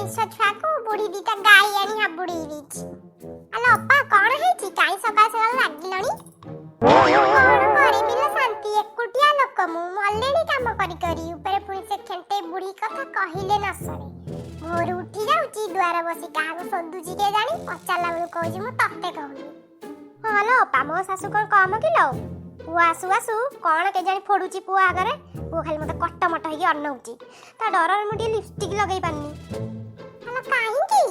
ମଣିଷ ଛୁଆକୁ ବୁଢୀ ଦିଟା ଗାଈ ଆଣି ହାବୁଡେଇ ଦେଇଛି। ଆଲୋ ଅପା କଣ ହେଇଛି? କାଇଁ ସକାଳ ସକାଳ ଲାଗିଲଣି? କଣ କରିବି ଲୋ ଶାନ୍ତି, ଏକୁଟିଆ ଲୋକ ମୁଁ ମଲେଣି କାମ କରି କରି। ଉପରେ ପୁଣି ସେ ଖେଣ୍ଟେ ବୁଢୀ କଥା କହିଲେ ନ ସରେ। ଭୋରୁ ଉଠି ଯାଉଛି, ଦୁଆର ବସି କାହାକୁ ଶୋଧୁଛି କେଜାଣି, ପଚାରିଲା ବେଳକୁ କହୁଛି ମୁଁ ତତେ କହୁନି। ହଁ ଲୋ ଅପା, ମୋ ଶାଶୁ କଣ କମ କିଲୋ? ପୁଅ ଆସୁ ଆସୁ କଣ କେଜାଣି ଫୋଡୁଛି ପୁଅ ଆଗରେ। ପୁଅ ଖାଲି ମତେ କଟମଟ ହେଇକି ଅନଉଛି। ତା ଡରରେ ମୁଁ ଟିକେ ଲିପଷ୍ଟିକ ଲଗେଇ ପାରୁନି। ଆଲୋ କାହିଁକି?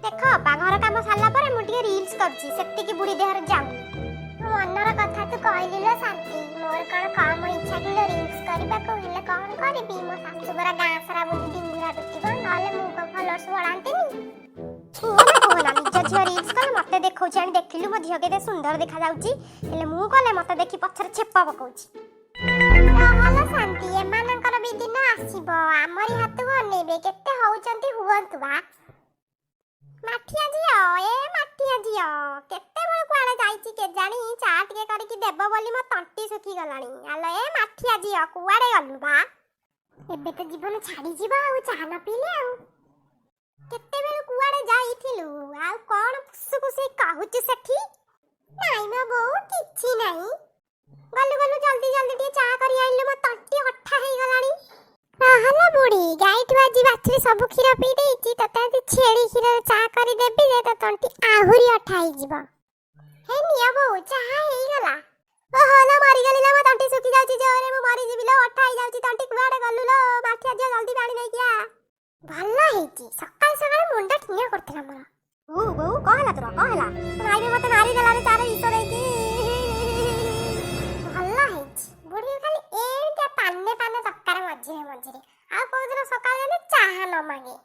ଦେଖ ଅପା, ଘର କାମ ସାରିଲା ପରେ ମୁଁ ଟିକେ ରିଲ୍ସ କରୁଛି, ସେତିକି ବୁଢୀ ଦେହରେ ଯାଉ। ମନର କଥା ତୁ କହିଲି ଲୋ ଶାନ୍ତି, ମୋର କଣ କମ ଇଚ୍ଛା କିଲୋ ରିଲ୍ସ କରିବାକୁ। ହେଲେ କଣ କରିବି, ମୋ ଶାଶୁ ପରା ଗାଁ ସାରା ବୁଲି ଡିଙ୍ଗୁରା ପିଟିବ, ନହେଲେ ମୁଁ କଣ ଫଲୋଅର୍ସ ବଢାନ୍ତିନି। କୁହନା ନିଜ ଝିଅ ରିଲ୍ସ କଲେ ମତେ ଦେଖଉଛି ଆଣି, ଦେଖିଲୁ ମୋ ଝିଅ କେତେ ସୁନ୍ଦର ଦେଖାଯାଉଛି, ହେଲେ ମୁଁ କଲେ ମତେ ଦେଖି ପଛରେ ଛେପ ପକଉଛି। ରହଲୋ ଶାନ୍ତି, ଏମାନଙ୍କର ବି ଦିନ ଆସିବ, ଆମରି ହାତକୁ ଅନେଇବେ, କେତେ ହଉଛନ୍ତି ହୁଅନ୍ତୁ ବା। ମାଠିଆ ଝିଅ, ଏ ମାଠିଆ ଝିଅ, କେତେବେଳେ କୁଆଡେ ଯାଇଛି କେଜାଣି, ଚା ଟିକେ କରିକି ଦେବ ବୋଲି ମୋ ତଣ୍ଟି ଶୁଖିଗଲାଣି। ଆଲୋ ଏ ମାଠିଆ ଝିଅ, କୁଆଡେ ଗଲୁ ବା? ଏବେ ତ ଜୀବନ ଛାଡିଯିବ ଆଉ, ଚା ନ ପିଇଲେ ଆଉ। କେତେବେଳେ କୁଆଡେ ଯାଇଥିଲୁ? ଆଉ କଣ ଫୁସୁଫୁସି କହୁଛୁ ସେଠି? ନାଇଁ ମ ବୋଉ, କିଛି ନାହିଁ। ଗଲୁ ଗଲୁ ଜଲ୍ଦି ଜଲ୍ଦି ଟିକେ ଚା କରି ଆଣିଲେ, ମୋ ତଣ୍ଟି ଅଠା ହେଇଗଲାଣି। ରହଲୋ ବୁଢୀ, ଗାଈଠୁ ଆଜି ବାଛୁରୀ ସବୁ କ୍ଷୀର ପିଇ ଦେଇଛି, ତତେ ଆଜି ଛେଳି କ୍ଷୀରରେ ଚା କରି ଦେବି ଯେ ତୋ ତଣ୍ଟି ଆହୁରି ଅଠା ହେଇଯିବ। ହେ ନିଅ ବୋଉ, ଚାହା ହେଇଗଲା। ଓହୋ ଲୋ ମରିଗଲି ଲୋ, ମୋ ତଣ୍ଟି ଶୁଖି ଯାଉଛି ଜୋରେ, ମୁଁ ମରିଯିବି ଲୋ, ଅଠା ହେଇଯାଉଛି ତଣ୍ଟି। କୁଆଡେ ଗଲୁ ଲୋ ମାଠିଆ ଝିଅ, ଜଲ୍ଦି ପାଣି ନେଇକି ଆ। ଭଲ ହେଇଛି, ସକାଳ ସକାଳ ମୁଣ୍ଡ ଠିଆ କରୁଥିଲା ମୋର। ବୋଉ କଣ ହେଲା ତୋର, କଣ ହେଲା? ଭାଇ ମତେ ମାରିଦେଲା ରେ ଚାରେ ବିଷ ଦେଇକି। ଭଲ ହେଇଛି, ବୁଢୀ ଖାଲି ଏମିତିଆ ପାନେ ପାନେ ଦରକାର ମଝିରେ ମଝିରେ, ଆଉ କୋଉଦିନ ସକାଳେ ଚାହା ନ ମାଗେ।